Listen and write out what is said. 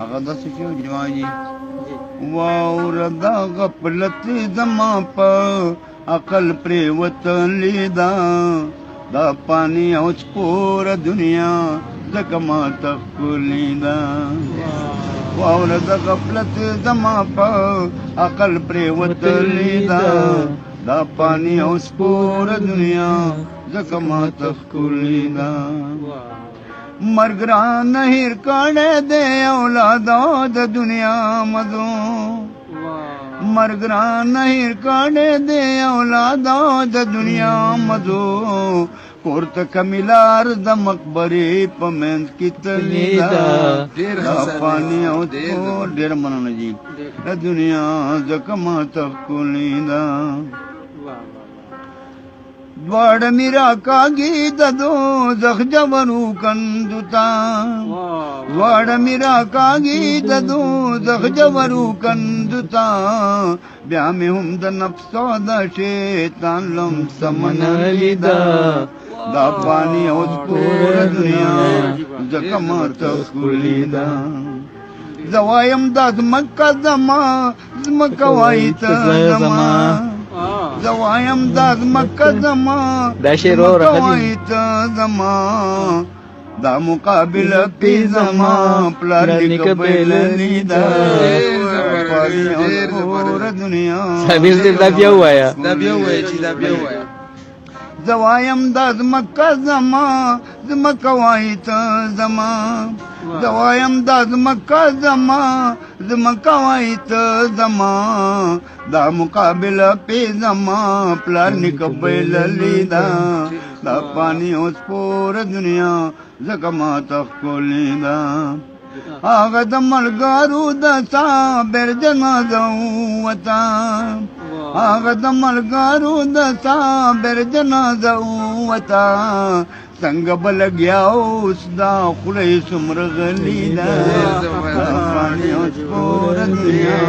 هغه داسې چې جماعي واوره دا غفلت زما په عقل پرې وتلې ده دا پانی او سپوره دنیا ځکه ماته ښکلې ده واوره دا غفلت زما په عقل پرې وتلې ده دا پانی او سپوره دنیا ځکه ماته ښکلې ده مرګ را نه هېر کړی دی اولادو د دنیا مزو مرګ را نه هېر کړی دی اولادو د دنیا مزو کور ته کمې لار د مقبرې په منځ کې تللې ده دا پانی او سپور ډېره مننه جي د دنیا ځکه ماته ښکلې ده دواړه مې راکاږي د دوزخ ژورو کندو ته دواړه مې راکاږي د دوزخ ژورو کندو ته بیا مې هم د نفس او د شیطان لمسه منلې ده دا پانی او سپوره دنیا ځکه ماته ښکلې ده زه وایم دا ځمکه زما ځمکه وایي ته زما زوایم دا ځمکه زما ځمکه وایي ته زما دا مقابله پې زما پلار نیکه بللې ده پانی او سپوره دنیا زوایم دا ځمکه زما ځمکه وایي ته زما زوایم دا ځمکه زما ځمکه وایي ته زما دا مقابله پې زما پلار نیکه بللې ده دا پانی او سپوره دنیا ځکه ماته ښکلې ده هغه د ملګرو د صابر جنازه ووته هغه د ملګرو د صابر جنازه ووته څنګه به لګیا اوس دا خوله یې څومره غلې ده پانی او سپوره دنیا